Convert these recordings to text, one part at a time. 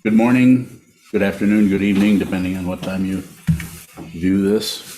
Good morning, good afternoon, good evening, depending on what time you view this.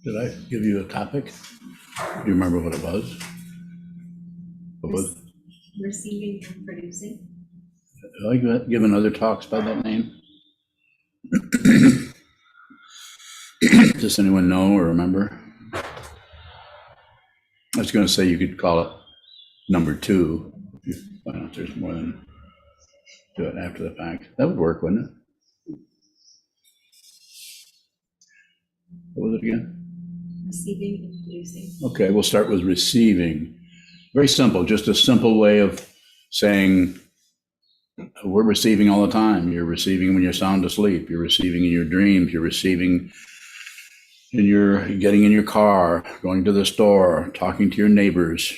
Did I give you a topic? Do you remember what it was? What was it? Receiving and producing. Have I given other talks by that name? Does anyone know or remember? I was going to say you could call it number 2. If you find out there's more than do it after the fact. That would work, wouldn't it? What was it again? Receiving and producing. Okay, we'll start with receiving. Very simple, just a simple way of saying we're receiving all the time. You're receiving when you're sound asleep. You're receiving in your dreams. You're receiving in your getting in your car, going to the store, talking to your neighbors,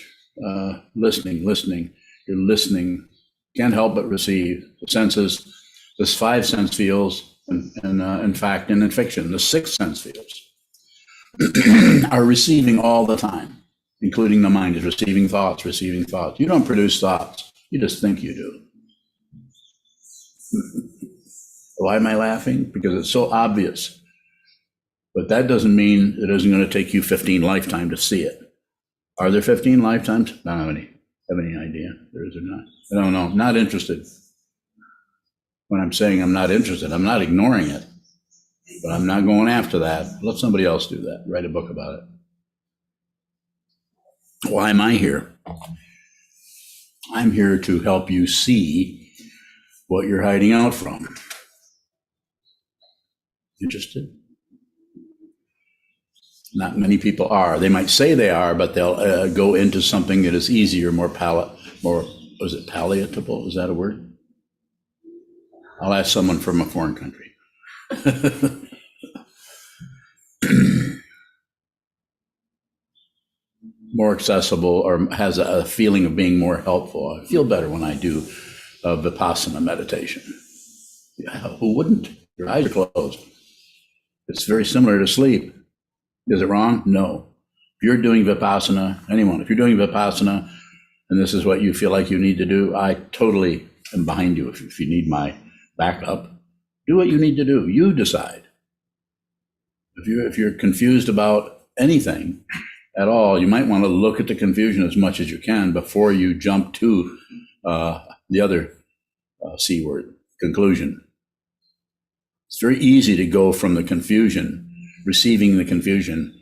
listening. You're listening. Can't help but receive. The senses, this 5 sense feels, and in fact, and in fiction, the 6 sense feels are receiving all the time, including the mind is receiving thoughts. You don't produce thoughts. You just think you do. Why am I laughing? Because it's so obvious. But that doesn't mean it isn't going to take you 15 lifetimes to see it. Are there 15 lifetimes? I don't have any idea. There is or not. I don't know. Not interested. When I'm saying I'm not interested, I'm not ignoring it. But I'm not going after that. Let somebody else do that. Write a book about it. Why am I here? I'm here to help you see what you're hiding out from. Interested? Not many people are. They might say they are, but they'll go into something that is easier, more was it palatable? Is that a word? I'll ask someone from a foreign country. More accessible, or has a feeling of being more helpful. I feel better when I do Vipassana meditation. Yeah, who wouldn't? Your eyes are closed. It's very similar to sleep. Is it wrong? No. If you're doing Vipassana, if you're doing Vipassana, and this is what you feel like you need to do, I totally am behind you. If you need my backup, do what you need to do. You decide. If you're confused about anything at all, you might want to look at the confusion as much as you can before you jump to the other C word, conclusion. It's very easy to go from the confusion, receiving the confusion,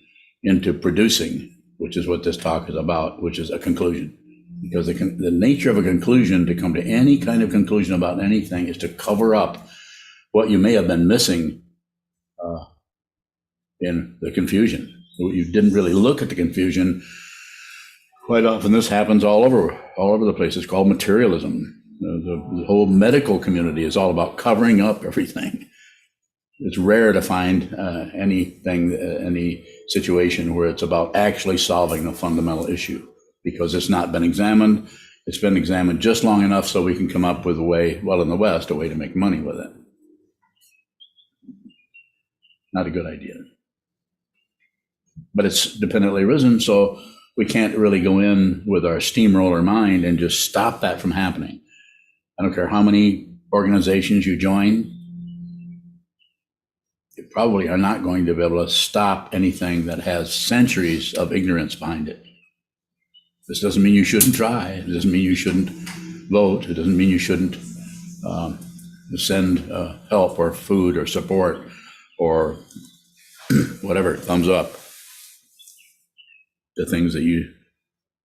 into producing, which is what this talk is about, which is a conclusion. Because the nature of a conclusion, to come to any kind of conclusion about anything, is to cover up what you may have been missing in the confusion. You didn't really look at the confusion. Quite often this happens all over the place. It's called materialism. The whole medical community is all about covering up everything. It's rare to find any situation where it's about actually solving the fundamental issue, because it's not been examined. It's been examined just long enough so we can come up with a way, well, in the West, a way to make money with it. Not a good idea. But it's dependently arisen, so we can't really go in with our steamroller mind and just stop that from happening. I don't care how many organizations you join. probably are not going to be able to stop anything that has centuries of ignorance behind it. This doesn't mean you shouldn't try. It doesn't mean you shouldn't vote. It doesn't mean you shouldn't send help or food or support or whatever, thumbs up. The things that you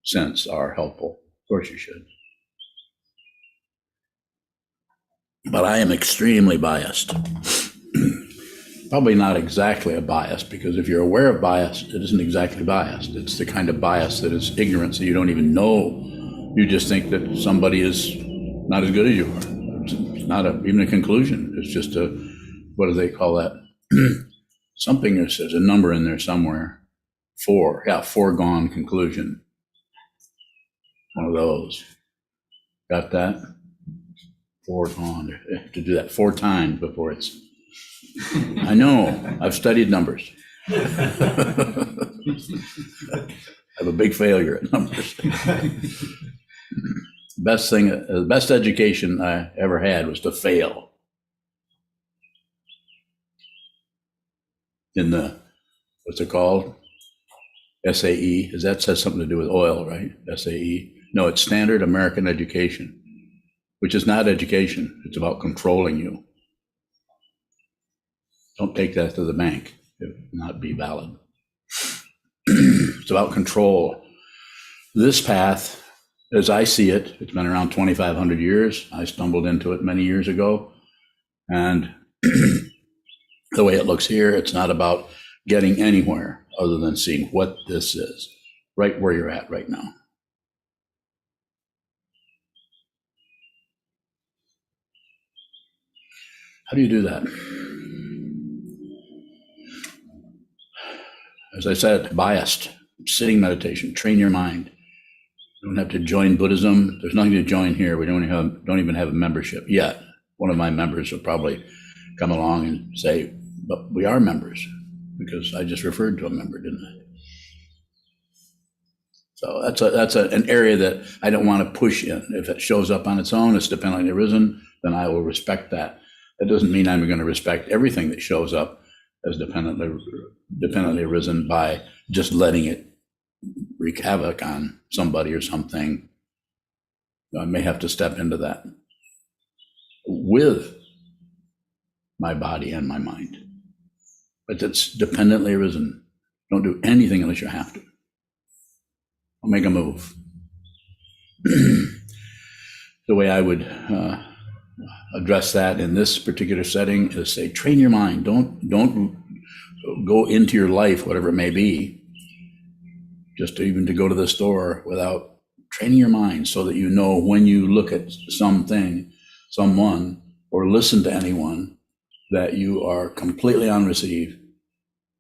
sense are helpful. Of course you should. But I am extremely biased. Probably not exactly a bias, because if you're aware of bias, it isn't exactly biased. It's the kind of bias that is ignorance that you don't even know. You just think that somebody is not as good as you are. It's not even a conclusion. It's just a, what do they call that? Something, there's a number in there somewhere. Foregone conclusion. One of those. Got that? Foregone. You have to do that 4 times before it's. I know. I've studied numbers. I have a big failure at numbers. The best education I ever had was to fail. In the, what's it called? SAE. That says something to do with oil, right? SAE. No, it's Standard American Education, which is not education. It's about controlling you. Don't take that to the bank. It would not be valid. It's about control. This path, as I see it, it's been around 2,500 years. I stumbled into it many years ago. And the way it looks here, it's not about getting anywhere other than seeing what this is, right where you're at right now. How do you do that? As I said, biased, sitting meditation, train your mind. You don't have to join Buddhism. There's nothing to join here. We don't even have a membership yet. One of my members will probably come along and say, but we are members, because I just referred to a member, didn't I? So that's an area that I don't want to push in. If it shows up on its own, it's dependently arisen, then I will respect that. That doesn't mean I'm going to respect everything that shows up as dependently arisen by just letting it wreak havoc on somebody or something. I may have to step into that with my body and my mind. But it's dependently arisen. Don't do anything unless you have to. I'll make a move. The way I would address that in this particular setting is say, train your mind. Don't go into your life, whatever it may be, just to go to the store without training your mind so that you know when you look at something, someone, or listen to anyone, that you are completely unreceived.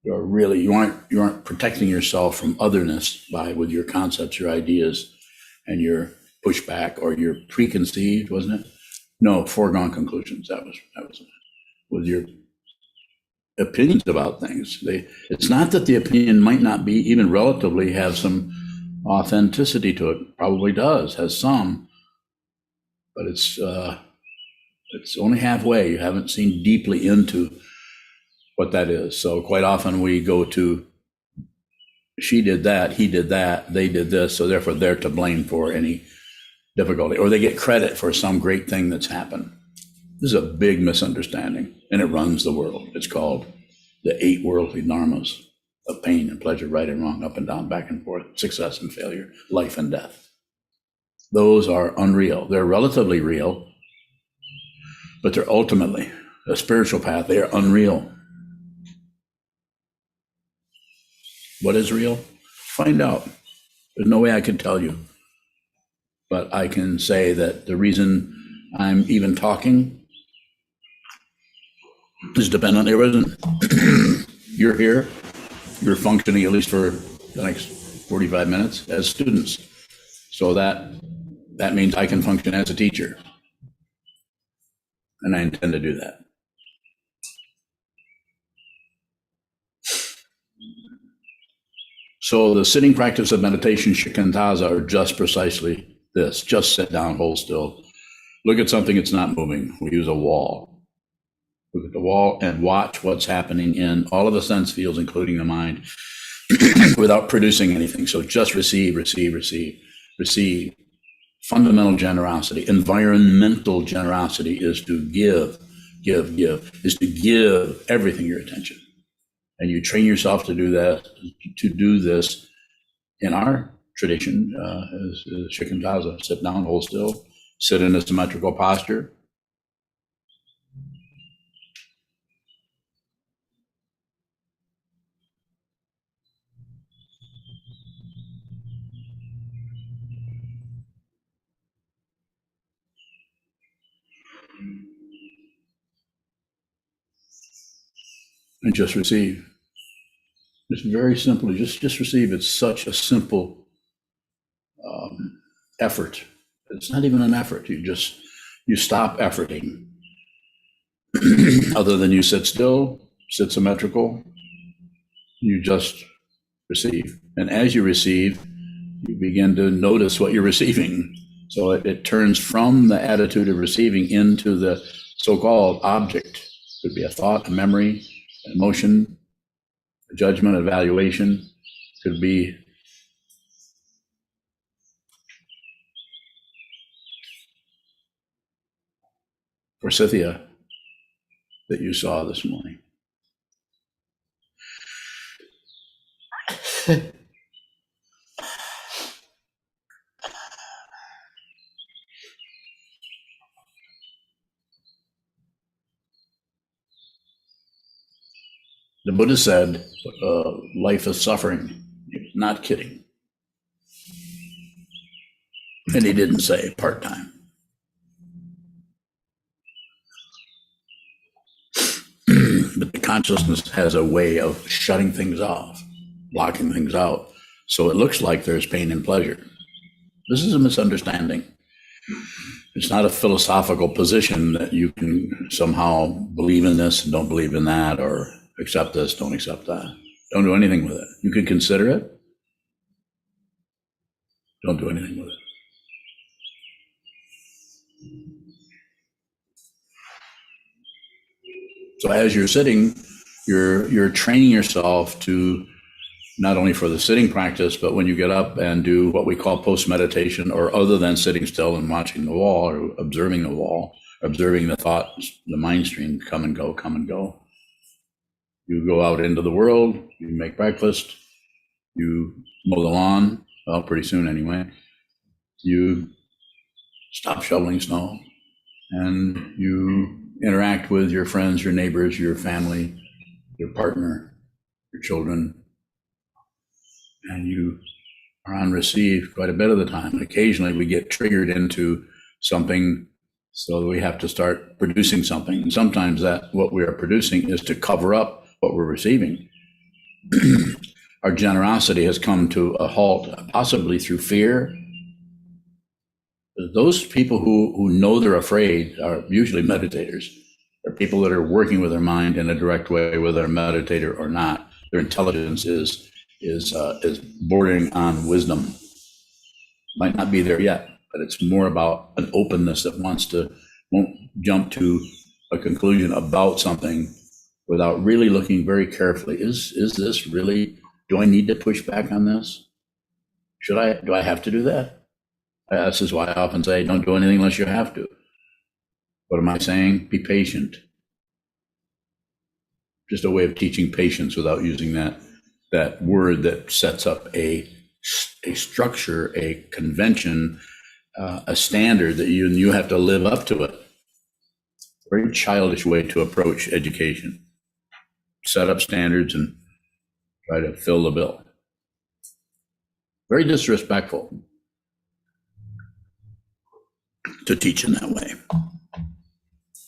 You aren't protecting yourself from otherness with your concepts, your ideas, and your pushback or your preconceived, wasn't it? No, foregone conclusions. That was with your opinions about things. It's not that the opinion might not be even relatively have some authenticity to it. Probably does, has some, but it's only halfway. You haven't seen deeply into what that is. So quite often we go to, she did that, he did that, they did this, so therefore they're to blame for any difficulty, or they get credit for some great thing that's happened. This is a big misunderstanding, and it runs the world. It's called the 8 worldly dharmas of pain and pleasure, right and wrong, up and down, back and forth, success and failure, life and death. Those are unreal. They're relatively real, but they're ultimately a spiritual path. They are unreal. What is real? Find out. There's no way I can tell you. But I can say that the reason I'm even talking is dependently arisen. You're here. You're functioning at least for the next 45 minutes as students. So that means I can function as a teacher. And I intend to do that. So the sitting practice of meditation, shikantaza, are just precisely this. Just sit down, hold still. Look at something that's not moving. We use a wall. Look at the wall and watch what's happening in all of the sense fields, including the mind, without producing anything. So just receive, receive, receive, receive. Fundamental generosity. Environmental generosity is to give, is to give everything your attention. And you train yourself to do that, to do this in our tradition, as Shikantaza, sit down, hold still, sit in a symmetrical posture. And just receive. It's very simple. Just receive. It's such a simple effort. It's not even an effort. You stop efforting. Other than you sit still, sit symmetrical, you just receive. And as you receive, you begin to notice what you're receiving. So it turns from the attitude of receiving into the so-called object. It could be a thought, a memory, an emotion, a judgment, evaluation. It could be forsythia that you saw this morning. The Buddha said, life is suffering. He was not kidding. And he didn't say part-time. But the consciousness has a way of shutting things off, blocking things out. So it looks like there's pain and pleasure. This is a misunderstanding. It's not a philosophical position that you can somehow believe in this and don't believe in that, or accept this, don't accept that. Don't do anything with it. You can consider it. Don't do anything with it. So as you're sitting, you're training yourself to not only for the sitting practice, but when you get up and do what we call post-meditation, or other than sitting still and watching the wall or observing the wall, observing the thoughts, the mind stream come and go, come and go. You go out into the world, you make breakfast, you mow the lawn, well, pretty soon anyway. You stop shoveling snow, and you interact with your friends, your neighbors, your family, your partner, your children, and you are on receive quite a bit of the time. Occasionally we get triggered into something, so we have to start producing something. And sometimes that what we are producing is to cover up what we're receiving. Our generosity has come to a halt, possibly through fear. Those people who know they're afraid are usually meditators. They're people that are working with their mind in a direct way, whether they're a meditator or not. Their intelligence is bordering on wisdom. Might not be there yet, but it's more about an openness that won't jump to a conclusion about something without really looking very carefully. Is this really, do I need to push back on this? Do I have to do that? This is why I often say, don't do anything unless you have to. What am I saying? Be patient. Just a way of teaching patience without using that word that sets up a structure, a convention, a standard that you have to live up to it. Very childish way to approach education. Set up standards and try to fill the bill. Very disrespectful to teach in that way.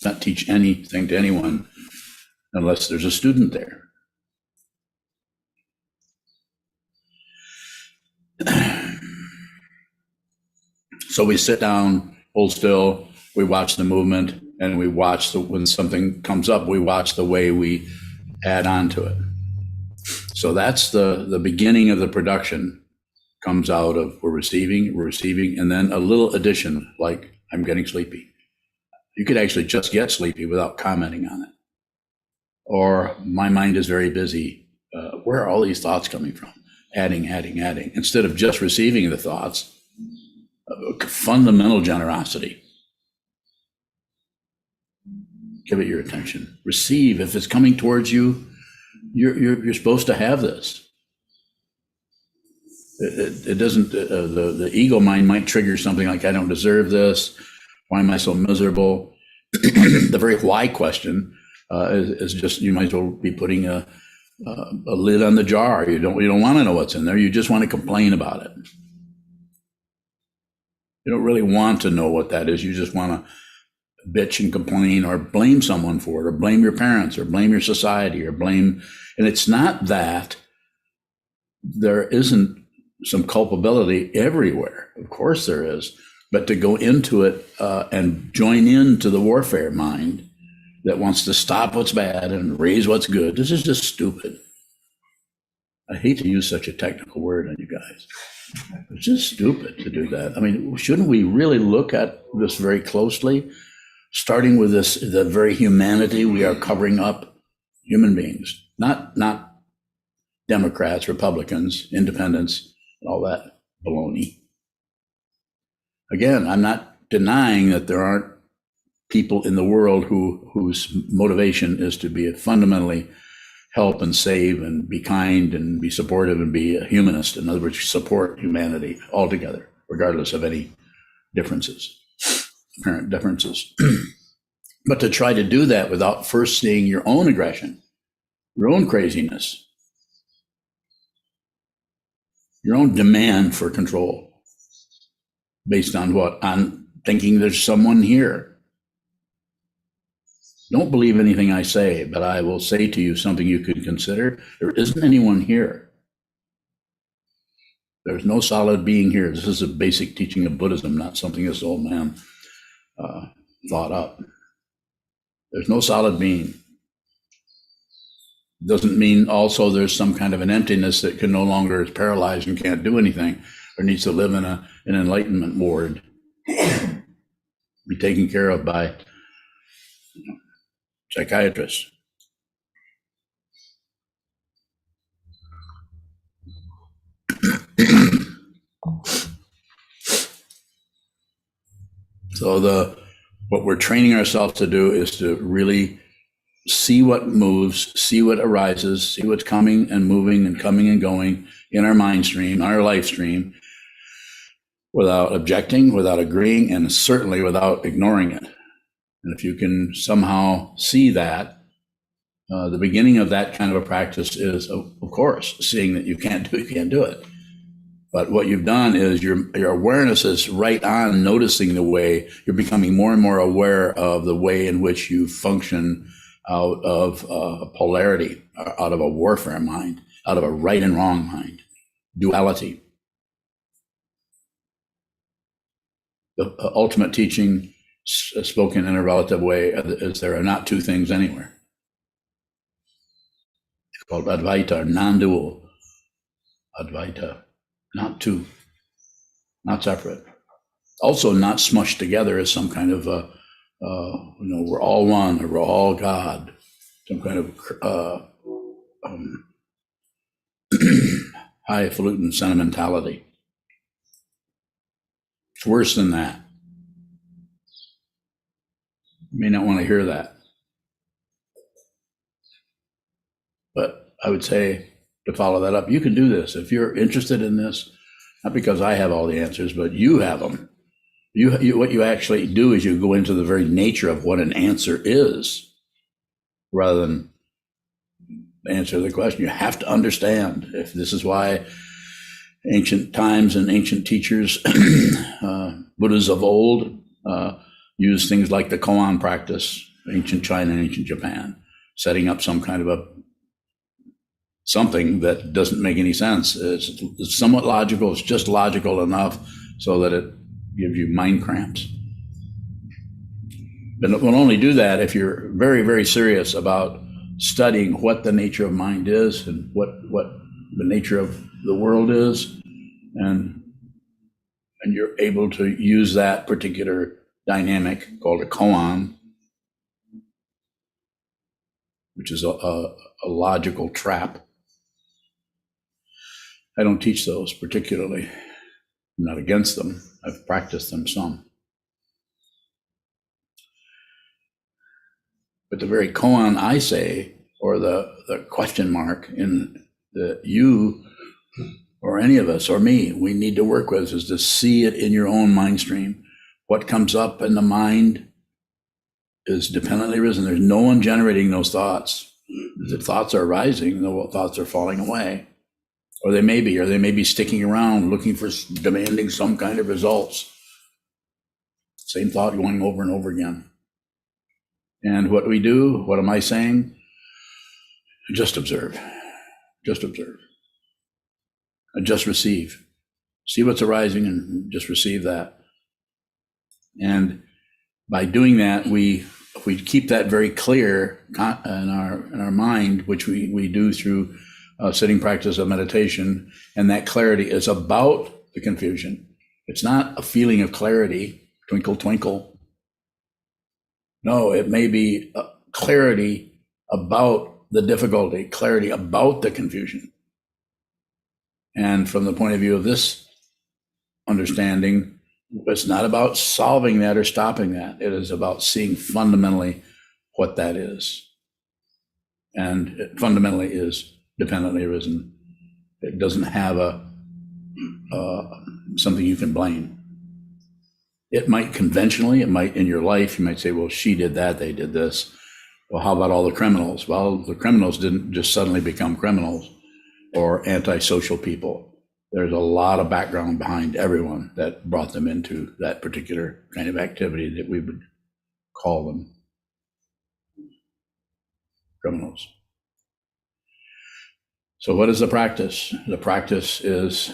Not teach anything to anyone unless there's a student there. So we sit down, hold still, we watch the movement, and we watch when something comes up, we watch the way we add on to it. So that's the beginning of the production. Comes out of we're receiving, and then a little addition, like I'm getting sleepy. You could actually just get sleepy without commenting on it. or my mind is very busy. Where are all these thoughts coming from? Adding, instead of just receiving the thoughts. Fundamental generosity. Give it your attention. Receive. If it's coming towards you, you're supposed to have this. It doesn't. The ego mind might trigger something like, "I don't deserve this. Why am I so miserable?" The very why question is just, you might as well be putting a lid on the jar. You don't want to know what's in there. You just want to complain about it. You don't really want to know what that is. You just want to bitch and complain or blame someone for it, or blame your parents, or blame your society, or blame. And it's not that there isn't some culpability everywhere. Of course there is. But to go into it and join into the warfare mind that wants to stop what's bad and raise what's good, this is just stupid. I hate to use such a technical word on you guys. It's just stupid to do that. I mean, shouldn't we really look at this very closely, starting with this, the very humanity we are covering up? Human beings, not Democrats, Republicans, independents, and all that baloney. Again, I'm not denying that there aren't people in the world whose motivation is to be fundamentally help and save and be kind and be supportive and be a humanist. In other words, support humanity altogether, regardless of any differences, apparent differences. But to try to do that without first seeing your own aggression, your own craziness, your own demand for control, based on what? On thinking there's someone here. Don't believe anything I say, but I will say to you something you could consider. There isn't anyone here. There's no solid being here. This is a basic teaching of Buddhism, not something this old man thought up. There's no solid being. Doesn't mean also there's some kind of an emptiness that can no longer is paralyzed and can't do anything, or needs to live in an enlightenment ward, be taken care of by psychiatrists. So what we're training ourselves to do is to really see what moves, see what arises, see what's coming and moving and coming and going in our mind stream, our life stream, without objecting, without agreeing, and certainly without ignoring it. And if you can somehow see that, the beginning of that kind of a practice is, of course, seeing that you can't do it. But what you've done is your awareness is right on noticing the way you're becoming more and more aware of the way in which you function out of polarity, out of a warfare mind, out of a right and wrong mind, duality. The ultimate teaching, spoken in a relative way, is there are not two things anywhere. It's called Advaita, or non-dual. Advaita, not two, not separate. Also not smushed together as some kind of, we're all one, or we're all God, some kind of highfalutin sentimentality. It's worse than that. You may not want to hear that. But I would say, to follow that up, you can do this. If you're interested in this, not because I have all the answers, but you have them. What you actually do is you go into the very nature of what an answer is, rather than answer the question. You have to understand. If this is why ancient times and ancient teachers, Buddhas of old, use things like the koan practice, ancient China and ancient Japan, setting up some kind of something that doesn't make any sense. It's somewhat logical. It's just logical enough so that it gives you mind cramps. But it will only do that if you're very, very serious about studying what the nature of mind is and what the nature of the world is, and you're able to use that particular dynamic called a koan which is a logical trap. I don't teach those particularly. I'm not against them. I've practiced them some. But the very koan I say, or the question mark in the you or any of us or me, we need to work with is to see it in your own mind stream. What comes up in the mind is dependently arisen. There's no one generating those thoughts. The thoughts are rising, the thoughts are falling away. Or they may be sticking around looking for, demanding some kind of results. Same thought going over and over again. And what we do, what am I saying? Just observe. Just observe. And just receive. See what's arising and just receive that. And by doing that, if we keep that very clear in our mind, which we do through sitting practice of meditation, and that clarity is about the confusion. It's not a feeling of clarity, twinkle, twinkle. No, it may be clarity about the difficulty, clarity about the confusion. And from the point of view of this understanding, it's not about solving that or stopping that. It is about seeing fundamentally what that is. And it fundamentally is dependently arisen. It doesn't have something you can blame. It might conventionally, it might in your life, you might say, well, she did that, they did this. Well, how about all the criminals? Well, the criminals didn't just suddenly become criminals or antisocial people. There's a lot of background behind everyone that brought them into that particular kind of activity that we would call them criminals. So what is the practice? The practice is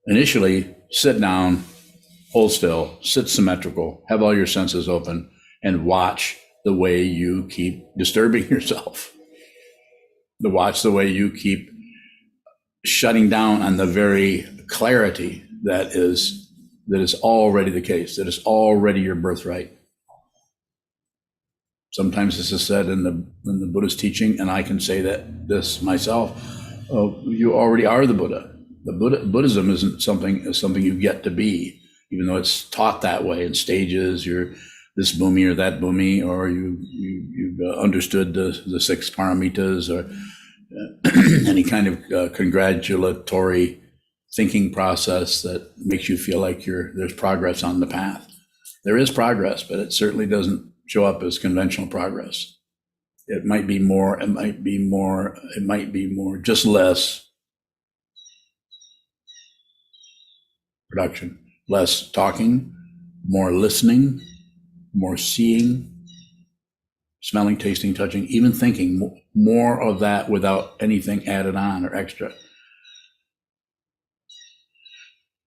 initially sit down, hold still, sit symmetrical, have all your senses open, and watch the way you keep disturbing yourself. Watch the way you keep shutting down on the very clarity that is already the case, that is already your birthright. Sometimes this is said in the Buddhist teaching, and I can say that this myself, you already are the Buddha. Buddhism isn't something you get to be, even though it's taught that way in stages. You're this bhumi or that bhumi, or you've understood the six paramitas, or any kind of congratulatory thinking process that makes you feel like there's progress on the path. There is progress, but it certainly doesn't show up as conventional progress. It might be more, just less production, less talking, more listening, more seeing, smelling, tasting, touching, even thinking, more of that without anything added on or extra.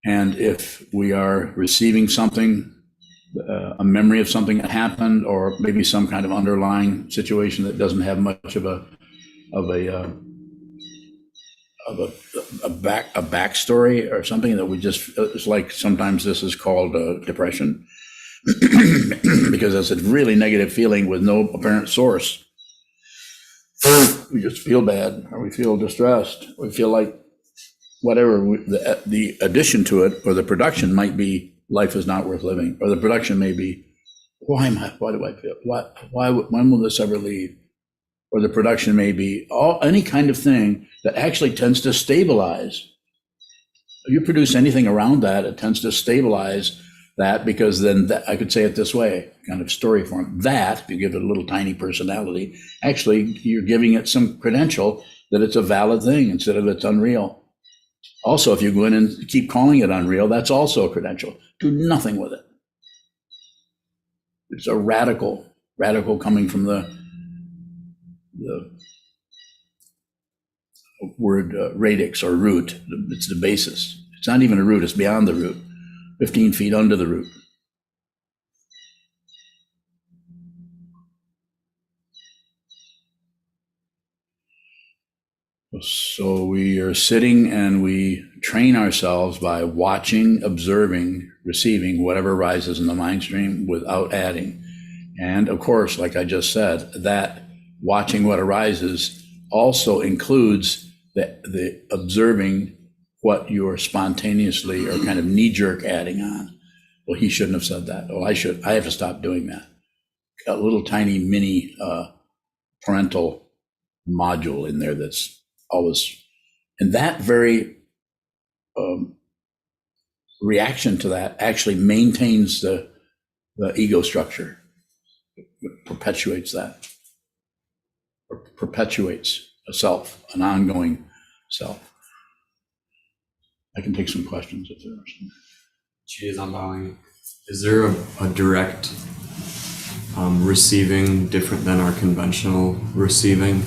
And if we are receiving something, a memory of something that happened, or maybe some kind of underlying situation that doesn't have much of a backstory or something that we just, it's like sometimes this is called depression because it's a really negative feeling with no apparent source. We just feel bad, or we feel distressed. We feel like whatever the addition to it or the production might be life is not worth living, or the production may be why do I feel when will this ever leave, or the production may be any kind of thing that actually tends to stabilize. If you produce anything around that, it tends to stabilize that, because then I could say it this way, kind of story form, that if you give it a little tiny personality, actually you're giving it some credential that it's a valid thing instead of it's unreal. Also, if you go in and keep calling it unreal, that's also a credential. Do nothing with it. It's a radical coming from the word radix or root. It's the basis. It's not even a root, it's beyond the root, 15 feet under the root. So we are sitting and we train ourselves by watching, observing, receiving whatever arises in the mind stream without adding. And of course, like I just said, that watching what arises also includes the observing what you're spontaneously or kind of knee-jerk adding on. Well, he shouldn't have said that. Well, I have to stop doing that. A little tiny mini parental module in there that's always, and that very reaction to that actually maintains the ego structure. It perpetuates that, or perpetuates a self, an ongoing self. I can take some questions if there are some. Geez, I'm bowing. Is there a direct receiving different than our conventional receiving?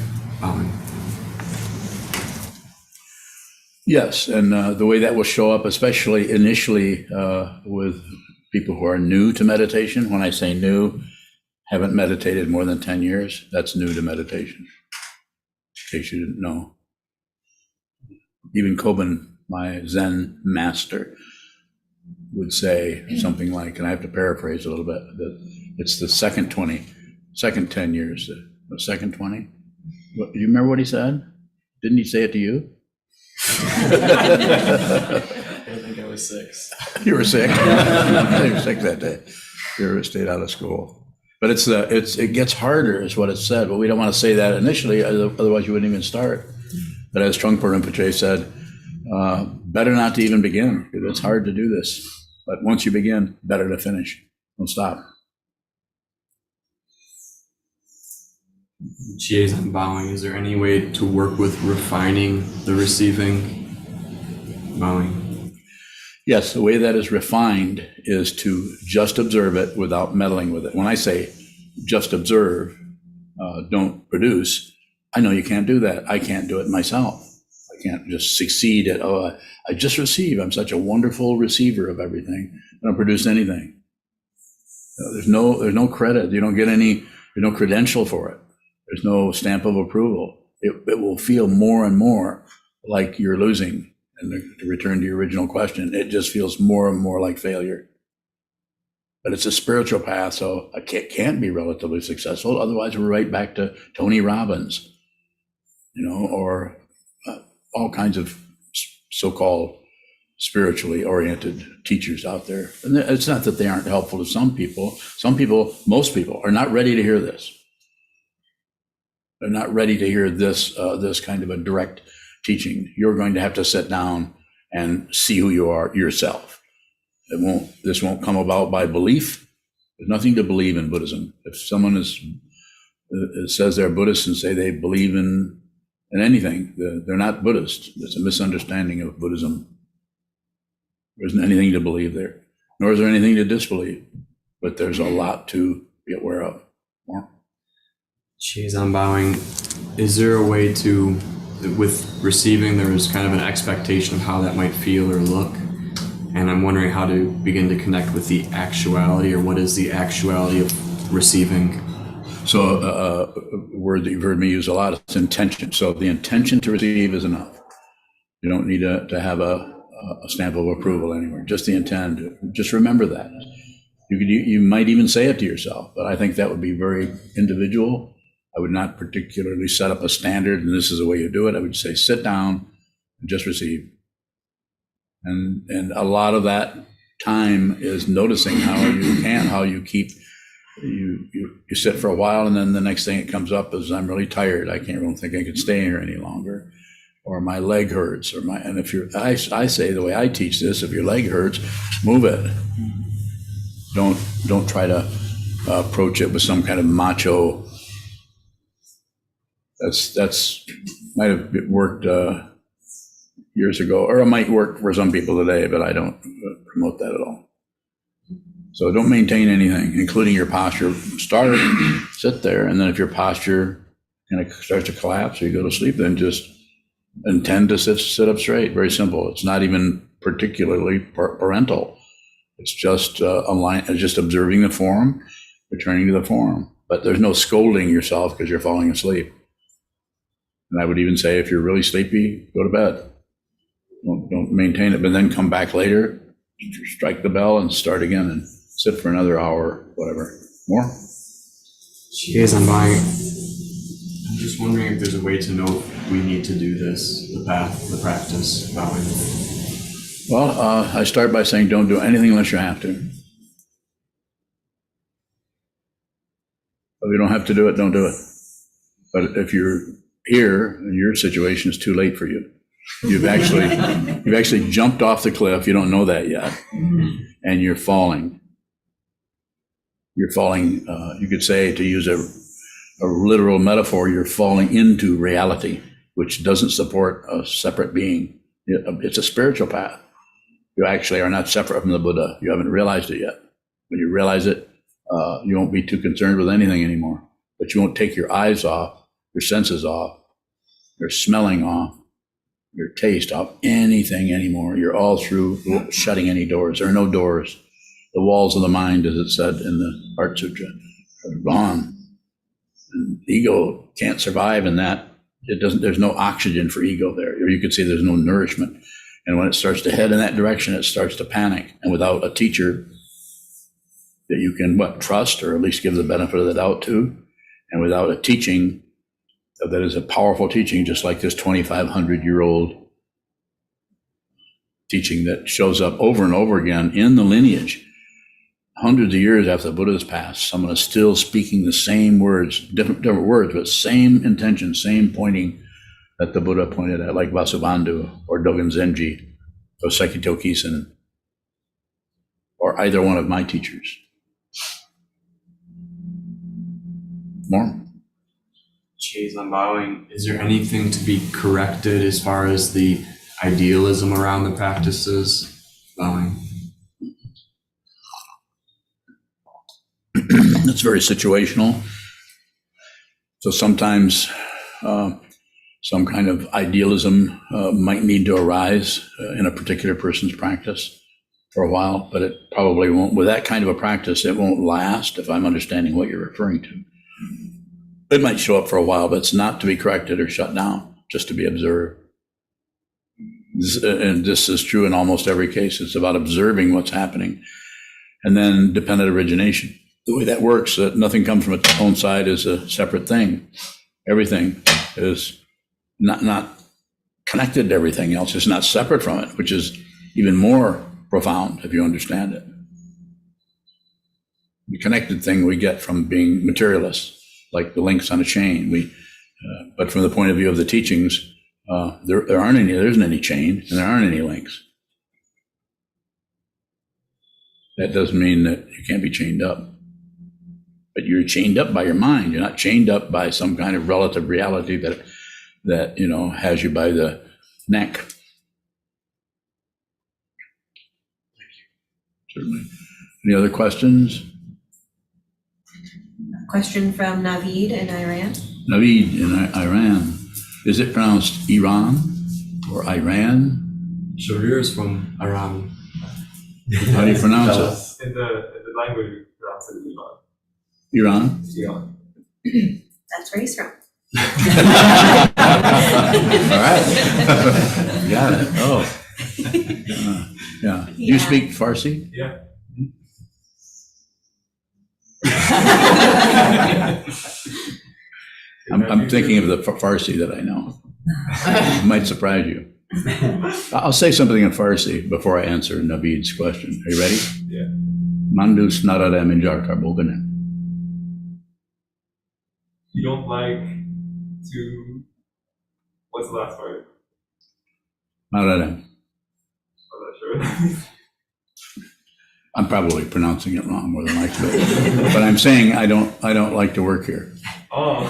Yes, and the way that will show up, especially initially with people who are new to meditation. When I say new, haven't meditated more than 10 years, that's new to meditation, in case you didn't know. Even Kobun, my Zen master, would say something like, and I have to paraphrase a little bit, that it's the second 10 years, the second 20. Do you remember what he said? Didn't he say it to you? I think I was 6. You were sick. You were sick that day. You stayed out of school. But it gets harder, is what it said. But we don't want to say that initially, otherwise you wouldn't even start. But as Trungpa Rinpoche said, better not to even begin, because it's hard to do this. But once you begin, better to finish. Don't stop. Geez, I'm bowing. Is there any way to work with refining the receiving? Bowing. Yes, the way that is refined is to just observe it without meddling with it. When I say just observe, don't produce, I know you can't do that. I can't do it myself. I can't just succeed at, I just receive. I'm such a wonderful receiver of everything. I don't produce anything. There's no credit. You don't get there's no credential for it. There's no stamp of approval. It will feel more and more like you're losing. And to return to your original question, it just feels more and more like failure. But it's a spiritual path, so it can't be relatively successful. Otherwise, we're right back to Tony Robbins, or all kinds of so-called spiritually oriented teachers out there. And it's not that they aren't helpful to some people. Some people, most people, are not ready to hear this. They're not ready to hear this kind of a direct teaching. You're going to have to sit down and see who you are yourself. This won't come about by belief. There's nothing to believe in Buddhism. If someone says they're Buddhist and say they believe in anything, they're not Buddhist. It's a misunderstanding of Buddhism. There isn't anything to believe there, nor is there anything to disbelieve. But there's a lot to be aware of. More? Geez, I'm bowing. Is there a way to, with receiving, there is kind of an expectation of how that might feel or look? And I'm wondering how to begin to connect with the actuality, or what is the actuality of receiving? So a word that you've heard me use a lot is intention. So the intention to receive is enough. You don't need to have a stamp of approval anywhere, just the intent. Just remember that. You might even say it to yourself, but I think that would be very individual. I would not particularly set up a standard and this is the way you do it. I would say sit down and just receive. And a lot of that time is noticing how you keep, you sit for a while, and then the next thing that comes up is I'm really tired. I don't think I can stay here any longer, or my leg hurts, and if I say the way I teach this, if your leg hurts, move it. Don't try to approach it with some kind of macho. That's might have worked years ago, or it might work for some people today, but I don't promote that at all. So don't maintain anything, including your posture. Sit there, and then if your posture kind of starts to collapse or you go to sleep, then just intend to sit up straight. Very simple. It's not even particularly parental. It's just just observing the form, returning to the form. But there's no scolding yourself because you're falling asleep. And I would even say, if you're really sleepy, go to bed. Don't maintain it, but then come back later, strike the bell and start again and sit for another hour, whatever. More? I'm buying. I'm just wondering if there's a way to know if we need to do this, the path, the practice, bowing. Well, I start by saying don't do anything unless you have to. If you don't have to do it, don't do it. But if you're here and your situation is too late for you, you've actually jumped off the cliff. You don't know that yet, and you're falling. You're falling. You could say, to use a literal metaphor, you're falling into reality, which doesn't support a separate being. It's a spiritual path. You actually are not separate from the Buddha. You haven't realized it yet. When you realize it, you won't be too concerned with anything anymore. But you won't take your eyes off, your senses off, your smelling off, your taste off, anything anymore. You're all through shutting any doors. There are no doors. The walls of the mind, as it said in the Heart Sutra, are gone. And ego can't survive in that. There's no oxygen for ego there. Or you could say there's no nourishment. And when it starts to head in that direction, it starts to panic. And without a teacher that you can, trust, or at least give the benefit of the doubt to, and without a teaching that is a powerful teaching, just like this 2,500-year-old teaching that shows up over and over again in the lineage, hundreds of years after the Buddha has passed, someone is still speaking the same words, different words, but same intention, same pointing that the Buddha pointed at, like Vasubandhu or Dogen Zenji or Sekito Kisen or either one of my teachers. More? Jeez, I'm bowing. Is there anything to be corrected as far as the idealism around the practices? Bowing. It's very situational. So sometimes some kind of idealism might need to arise in a particular person's practice for a while, but it probably won't. With that kind of a practice, it won't last, if I'm understanding what you're referring to. It might show up for a while, but it's not to be corrected or shut down, just to be observed. And this is true in almost every case. It's about observing what's happening. And then dependent origination. The way that works, that nothing comes from its own side is a separate thing. Everything is not connected to everything else. It's not separate from it, which is even more profound if you understand it. The connected thing we get from being materialists, like the links on a chain. But from the point of view of the teachings, there isn't any chain and there aren't any links. That doesn't mean that you can't be chained up. But you're chained up by your mind. You're not chained up by some kind of relative reality that has you by the neck. Certainly. Any other questions? Question from Naveed in Iran. Naveed in Iran. Is it pronounced Iran or Iran? Sharir is from Iran. How do you pronounce it? In the language, we pronounce it Iran. Iran? Iran. That's where he's from. All right. Got it. Oh. Yeah. Do you speak Farsi? Yeah. I'm thinking of the Farsi that I know. It might surprise you. I'll say something in Farsi before I answer Naveed's question. Are you ready? Yeah. Mandus narada minjar karbogane. You don't like to. What's the last word? Narada. I'm not sure what that means. I'm probably pronouncing it wrong more than likely, but I'm saying I don't like to work here. Oh.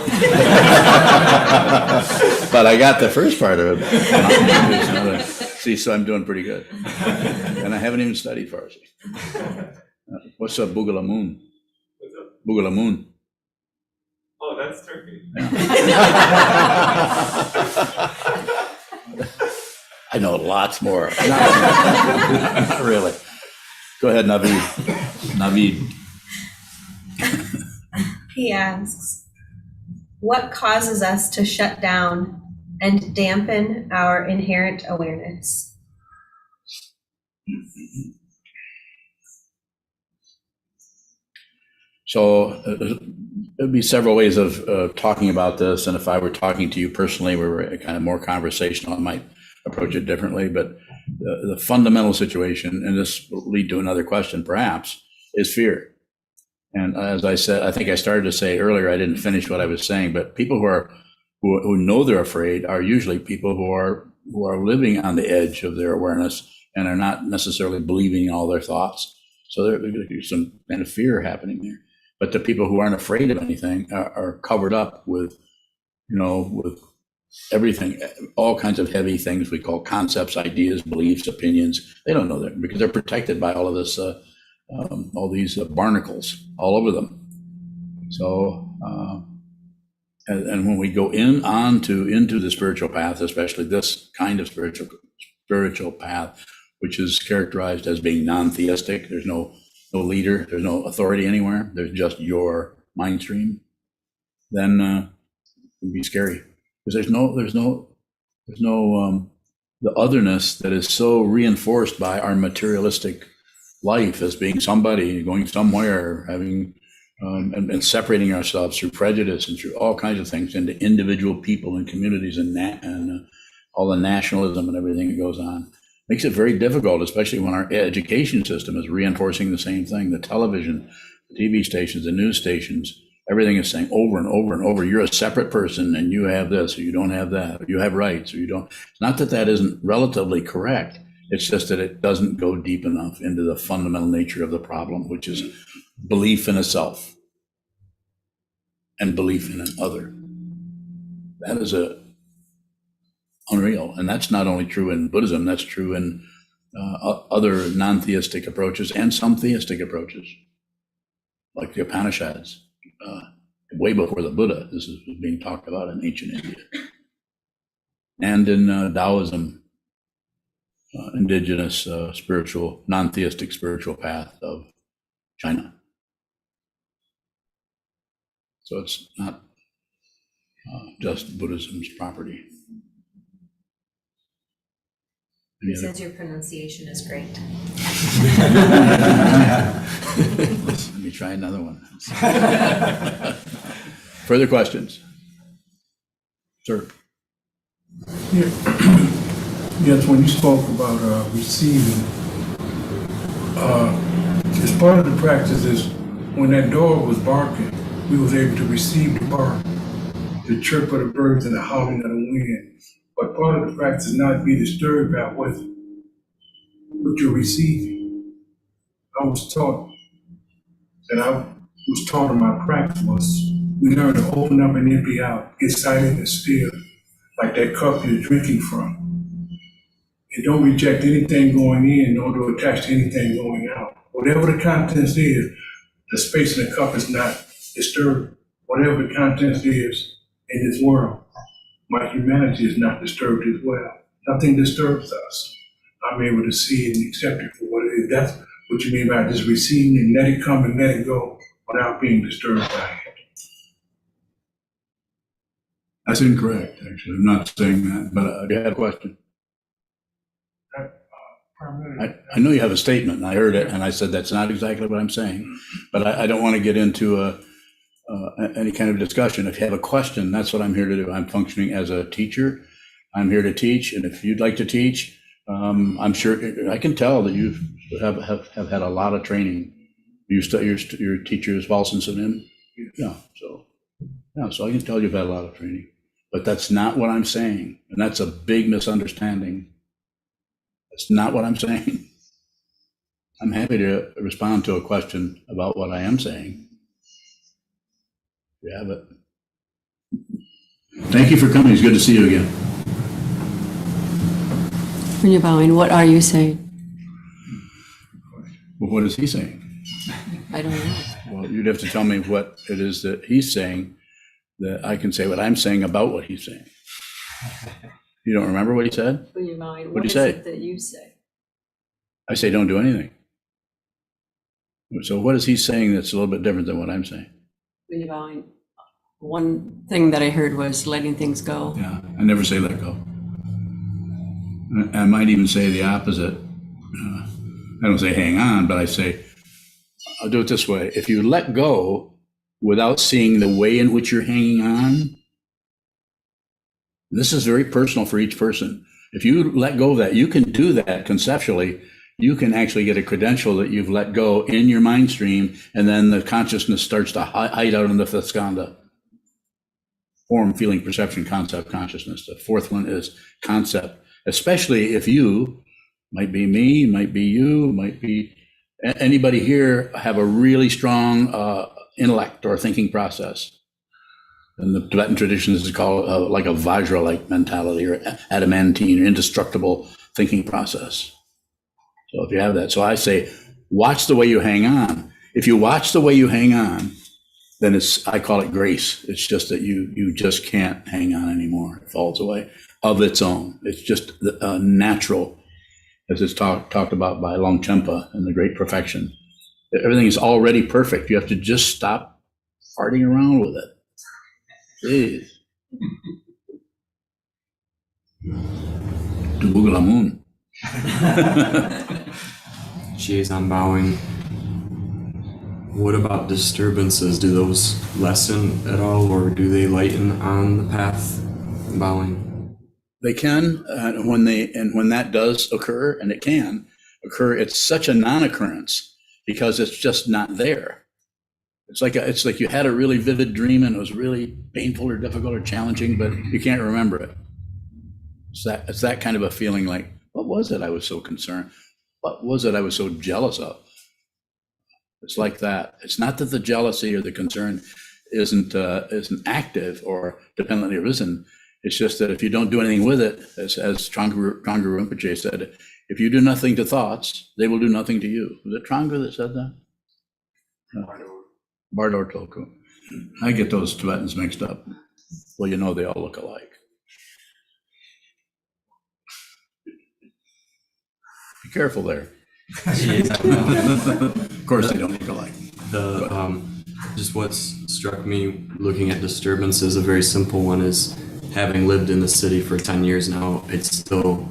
But I got the first part of it. See, so I'm doing pretty good, and I haven't even studied Farsi. What's up, Bugalamun? What's up? Bugalamun. Oh, that's Turkey. I know lots more. Not really. Go ahead, Naveed. Naveed. He asks, what causes us to shut down and dampen our inherent awareness? So there'd be several ways of talking about this. And if I were talking to you personally, we were kind of more conversational, I might approach it differently. But the fundamental situation, and this will lead to another question perhaps, is fear. And as I said, I think I started to say earlier, I didn't finish what I was saying, but people who know they're afraid are usually people who are living on the edge of their awareness and are not necessarily believing all their thoughts. So there's some kind of fear happening there. But the people who aren't afraid of anything are covered up with everything, all kinds of heavy things we call concepts, ideas, beliefs, opinions. They don't know that because they're protected by all of this, all these barnacles all over them. So, and when we go into the spiritual path, especially this kind of spiritual path, which is characterized as being non-theistic, there's no leader, there's no authority anywhere, there's just your mind stream, then it can be scary because there's no the otherness that is so reinforced by our materialistic life as being somebody going somewhere, having and separating ourselves through prejudice and through all kinds of things into individual people and communities and all the nationalism and everything that goes on. Makes it very difficult, especially when our education system is reinforcing the same thing. The television, the TV stations, the news stations, everything is saying over and over and over, you're a separate person and you have this or you don't have that, or you have rights or you don't. It's not that isn't relatively correct. It's just that it doesn't go deep enough into the fundamental nature of the problem, which is belief in a self and belief in an other. That is unreal. And that's not only true in Buddhism, that's true in other non-theistic approaches and some theistic approaches, like the Upanishads. Way before the Buddha, this is being talked about in ancient India. And in Taoism, indigenous spiritual, non-theistic spiritual path of China. So it's not just Buddhism's property. He says your pronunciation is great. Let me try another one. Further questions? Sir? Yes, when you spoke about receiving, as part of the practice is when that dog was barking, we was able to receive the bark, the chirp of the birds and the howling of the wind. But part of the practice is not be disturbed by what you're receiving. I was taught in my practice was we learn to open up and empty out, get silent and still, like that cup you're drinking from. And don't reject anything going in, nor to attach to anything going out. Whatever the contents is, the space in the cup is not disturbed. Whatever the contents is in this world, my humanity is not disturbed as well. Nothing disturbs us. I'm able to see it and accept it for what it is. That's what you mean by just receiving and let it come and let it go without being disturbed by it. That's incorrect, actually. I'm not saying that, but I do have a question. I know you have a statement, and I heard it, and I said that's not exactly what I'm saying, but I don't want to get into any kind of discussion. If you have a question, that's what I'm here to do. I'm functioning as a teacher. I'm here to teach, and if you'd like to teach, I'm sure I can tell that you have had a lot of training. Your teacher is Paulson Sunim? Yeah, so I can tell you've had a lot of training, but that's not what I'm saying, and that's a big misunderstanding. That's not what I'm saying. I'm happy to respond to a question about what I am saying. You have it. Thank you for coming. It's good to see you again. When you're bowing, what are you saying? Well, what is he saying? I don't know. Well, you'd have to tell me what it is that he's saying, that I can say what I'm saying about what he's saying. You don't remember what he said? When you're bowing, What'd what you is say? it that you say? I say don't do anything. So what is he saying that's a little bit different than what I'm saying? When you're bowing, one thing that I heard was letting things go. Yeah, I never say let go. I might even say the opposite. I don't say hang on, but I say, I'll do it this way. If you let go, without seeing the way in which you're hanging on. This is very personal for each person. If you let go of that, you can do that conceptually. You can actually get a credential that you've let go in your mind stream, and then the consciousness starts to hide out in the fifth skandha. Form, feeling, perception, concept, consciousness. The fourth one is concept, especially if you, might be me, might be you, might be anybody here, have a really strong intellect or thinking process. In the Tibetan tradition, this is called like a Vajra-like mentality or adamantine or indestructible thinking process. So if you have that, so I say, watch the way you hang on. If you watch the way you hang on, then I call it grace. It's just that you just can't hang on anymore. It falls away of its own. It's just natural, as it's talked about by Longchenpa in the Great Perfection. Everything is already perfect. You have to just stop farting around with it. Please. Dubugalamun. Jeez, I'm bowing. What about disturbances? Do those lessen at all, or do they lighten on the path? Bowing. They can, when that does occur, and it can occur, it's such a non-occurrence because it's just not there. It's like you had a really vivid dream and it was really painful or difficult or challenging, but you can't remember it. It's that kind of a feeling like, what was it I was so concerned? What was it I was so jealous of? It's like that. It's not that the jealousy or the concern isn't active or dependently arisen. It's just that if you don't do anything with it, as Trungpa Rinpoche said, if you do nothing to thoughts, they will do nothing to you. Was it Trungpa that said that? No. Bardor Tulku. I get those Tibetans mixed up. Well, you know they all look alike. Be careful there. Of course they don't look alike. Just what struck me looking at disturbances, a very simple one is, having lived in the city for 10 years now, it's still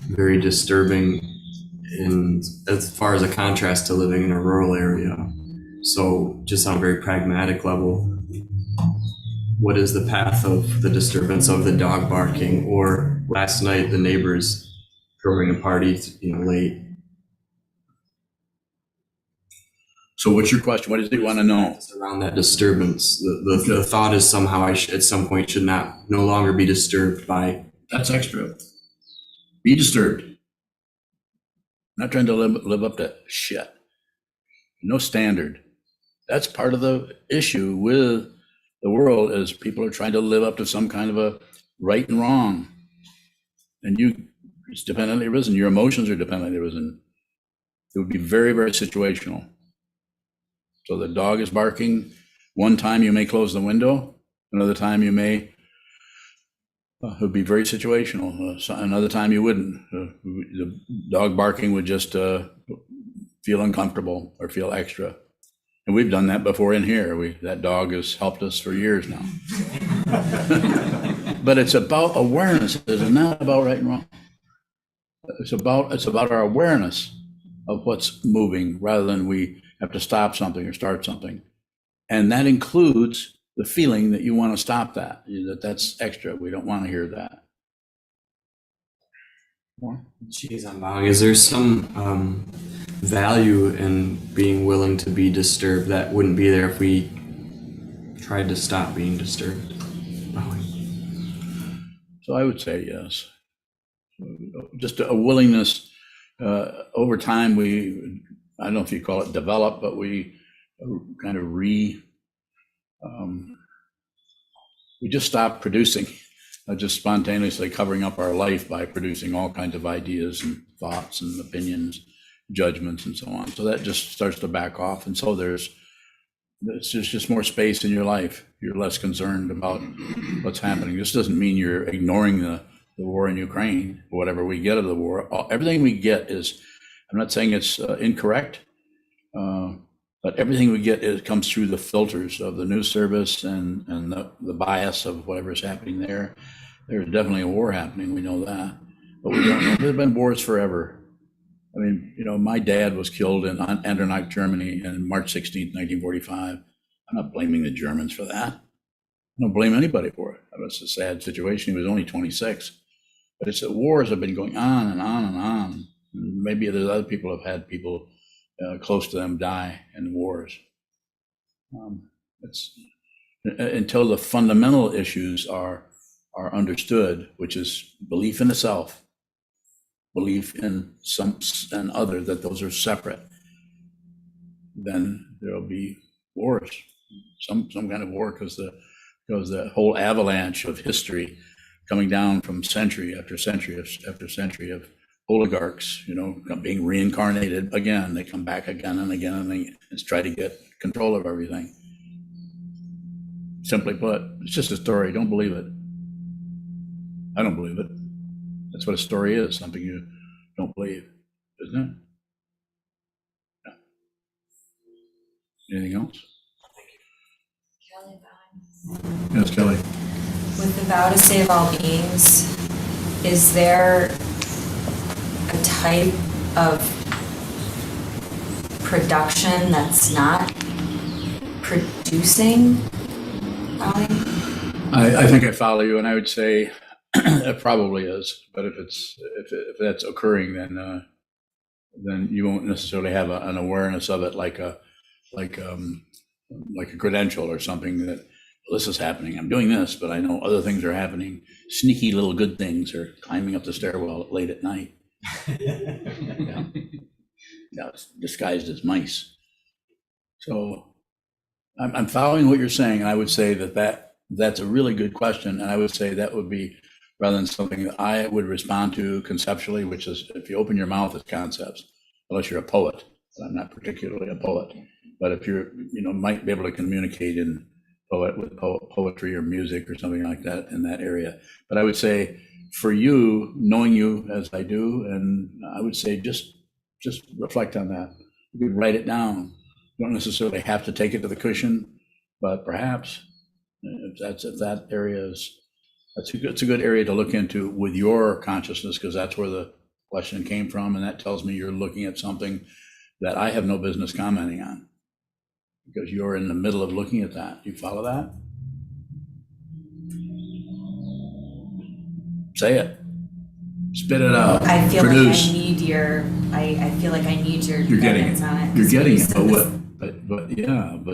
very disturbing as far as a contrast to living in a rural area. So just on a very pragmatic level, what is the path of the disturbance of the dog barking, or last night the neighbors throwing a party, late? So what's your question? What does he want to know? It's around that disturbance. The thought is somehow I should, at some point, should no longer be disturbed by. That's extra. Be disturbed. Not trying to live up to shit. No standard. That's part of the issue with the world, is people are trying to live up to some kind of a right and wrong. And it's dependently arisen. Your emotions are dependently arisen. It would be very, very situational. So the dog is barking. One time you may close the window. Another time you may, it would be very situational. Another time you wouldn't. The dog barking would just feel uncomfortable or feel extra. And we've done that before in here. That dog has helped us for years now. But it's about awareness. It's not about right and wrong. It's about our awareness of what's moving, rather than we have to stop something or start something. And that includes the feeling that you want to stop that's extra. We don't want to hear that. More? Jeez, I'm bowing. Is there some value in being willing to be disturbed that wouldn't be there if we tried to stop being disturbed? Bowing. So I would say yes. Just a willingness. Over time, I don't know if you call it develop, but we kind of we just stop producing, just spontaneously covering up our life by producing all kinds of ideas and thoughts and opinions, judgments, and so on. So that just starts to back off. And so there's just more space in your life. You're less concerned about what's happening. This doesn't mean you're ignoring the war in Ukraine, whatever we get of the war. Everything we get is, I'm not saying it's incorrect, but everything we get comes through the filters of the news service and the bias of whatever is happening there. There's definitely a war happening, we know that. But we don't know, there's been wars forever. I mean, my dad was killed in Andernach, Germany on March 16th, 1945. I'm not blaming the Germans for that. I don't blame anybody for it. It's a sad situation. He was only 26. But it's that wars have been going on and on and on. Maybe there's other people have had people close to them die in wars. It's until the fundamental issues are understood, which is belief in the self, belief in some and other, that those are separate, then there'll be wars, some kind of war, because the whole avalanche of history coming down from century after century after century of oligarchs, being reincarnated again. They come back again and again and again and try to get control of everything. Simply put, it's just a story. Don't believe it. I don't believe it. That's what a story is, something you don't believe, isn't it? Yeah. Anything else? Kelly Yes, Kelly. With the vow to save all beings, is there a type of production that's not producing value? I think I follow you, and I would say it probably is. But if that's occurring, then you won't necessarily have an awareness of it like a credential or something that, well, this is happening. I'm doing this, but I know other things are happening. Sneaky little good things are climbing up the stairwell late at night. Yeah. Yeah, it's disguised as mice. So I'm following what you're saying, and I would say that's a really good question, and I would say that would be, rather than something that I would respond to conceptually, which is, if you open your mouth, it's concepts, unless you're a poet. I'm not particularly a poet, but if you're, might be able to communicate in poetry or music or something like that in that area. But I would say, for you, knowing you as I do, and I would say just reflect on that. You could write it down. You don't necessarily have to take it to the cushion, but perhaps if that area is, it's a good area to look into with your consciousness, because that's where the question came from, and that tells me you're looking at something that I have no business commenting on, because you're in the middle of looking at that. You follow that? Say it. Spit it out. I feel Produce. like I need I feel like I need your You're getting guidance it. on it. You're getting it. So But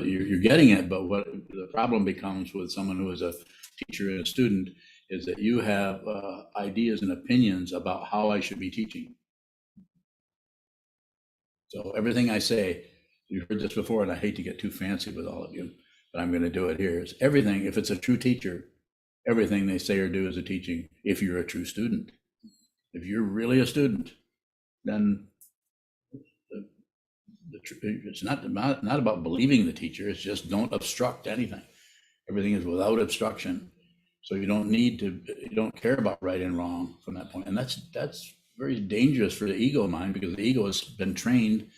you're getting it. But what the problem becomes with someone who is a teacher and a student is that you have ideas and opinions about how I should be teaching. So everything I say, you've heard this before, and I hate to get too fancy with all of you, but I'm going to do it here. Is everything, if it's a true teacher, everything they say or do is a teaching. If you're a true student, if you're really a student, then it's not about believing the teacher. It's just don't obstruct anything. Everything is without obstruction. So you don't care about right and wrong from that point. And that's very dangerous for the ego mind, because the ego has been trained,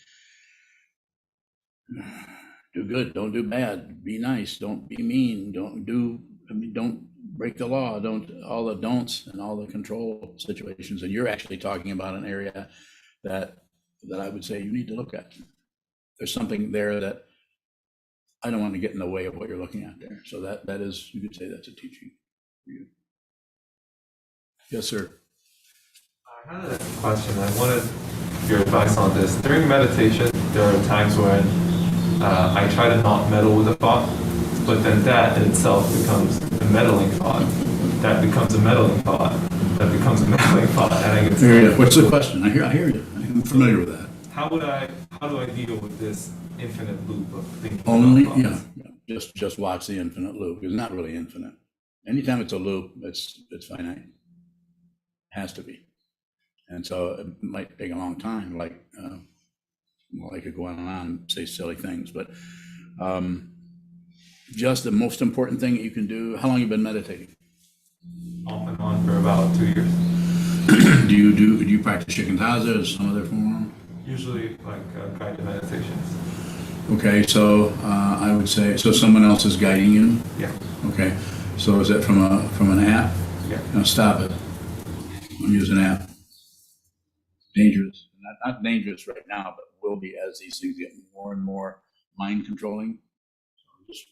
do good, don't do bad, be nice, don't be mean, don't break the law, don't, all the don'ts and all the control situations. And you're actually talking about an area that I would say you need to look at. There's something there that I don't want to get in the way of what you're looking at there. So that is, you could say that's a teaching for you. Yes, sir. I had a question. I wanted your advice on this. During meditation, there are times when I try to not meddle with a thought, but then that in itself becomes a meddling thought. That becomes a meddling thought. That becomes a meddling thought. And I get What's the question? I hear you. I'm familiar with that. How do I deal with this infinite loop of thinking? Only, about yeah. Just watch the infinite loop. It's not really infinite. Anytime it's a loop, it's finite. It has to be. And so it might take a long time, like I could go on and on and say silly things, but just the most important thing that you can do. How long have you been meditating? Off and on for about 2 years. Do you practice shikantaza or some other form? Usually like guided meditations. Okay, so I would say, so someone else is guiding you? Yeah. Okay, so is that from an app? Yeah. Now stop it. Don't use an app. Dangerous. Not dangerous right now, but will be as these things get more and more mind controlling.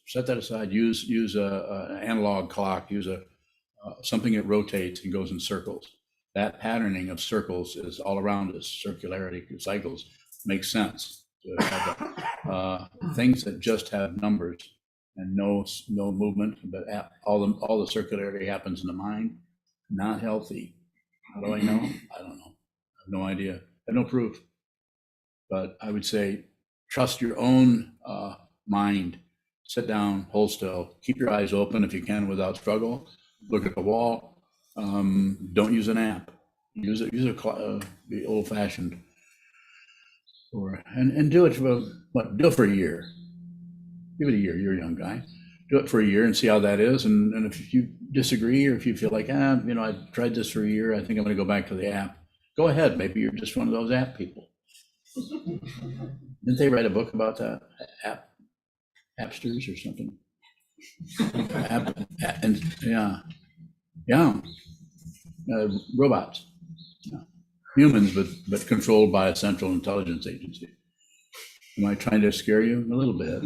set that aside. Use an analog clock. Use something that rotates and goes in circles. That patterning of circles is all around us. Circularity cycles makes sense. To have that. Things that just have numbers and no movement, but all the circularity happens in the mind. Not healthy. How do I know? I don't know. I have no idea. I have no proof. But I would say trust your own mind. Sit down, hold still, keep your eyes open if you can without struggle. Look at the wall. Don't use an app. Use be old-fashioned. And do it for do it for a year. Give it a year. You're a young guy. Do it for a year and see how that is. And if you disagree, or if you feel like, I tried this for a year, I think I'm going to go back to the app. Go ahead. Maybe you're just one of those app people. Didn't they write a book about that? Appsters or something? Robots. Yeah. Humans, but controlled by a central intelligence agency. Am I trying to scare you? A little bit.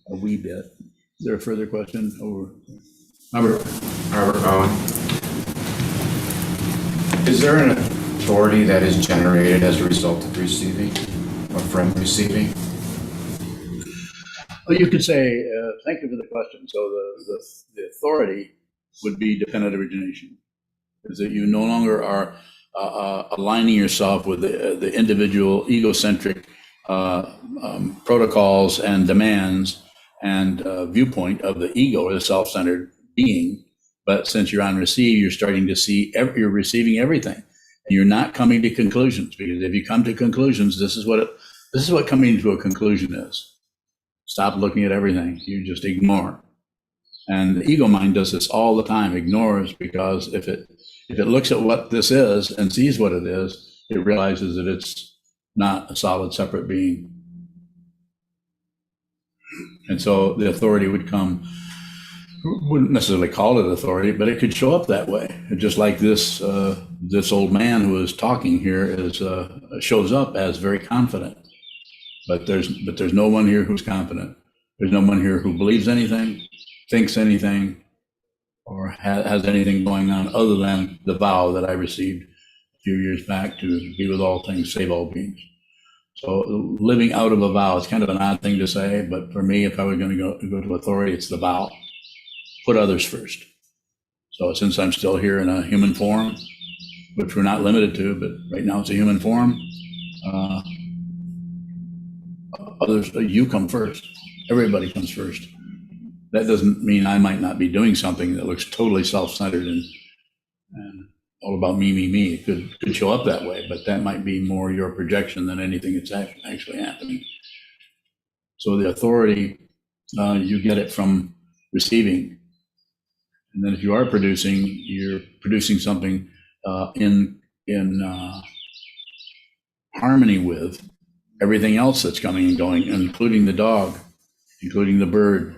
A wee bit. Is there a further question? Over. Robert Owen. Is there an authority that is generated as a result of receiving or from receiving? Well, you could say, thank you for the question. So the authority would be dependent origination. Is that you no longer are aligning yourself with the individual egocentric protocols and demands and viewpoint of the ego, or the self-centered being. But since you're on receive, you're starting to see, you're receiving everything. And you're not coming to conclusions, because if you come to conclusions, this is what coming to a conclusion is. Stop looking at everything. You just ignore. And the ego mind does this all the time, ignores, because if it looks at what this is and sees what it is, it realizes that it's not a solid, separate being. And so the authority would come, wouldn't necessarily call it authority, but it could show up that way. Just like this old man who is talking here shows up as very confident. But there's no one here who's confident. There's no one here who believes anything, thinks anything, or has anything going on other than the vow that I received a few years back to be with all things, save all beings. So living out of a vow, it's kind of an odd thing to say, but for me, if I were going to go to authority, it's the vow. Put others first. So since I'm still here in a human form, which we're not limited to, but right now it's a human form, others, you come first. Everybody comes first. That doesn't mean I might not be doing something that looks totally self-centered and all about me. It could show up that way, but that might be more your projection than anything that's actually happening. So the authority, you get it from receiving. And then if you are producing, you're producing something in harmony with everything else that's coming and going, including the dog, including the bird.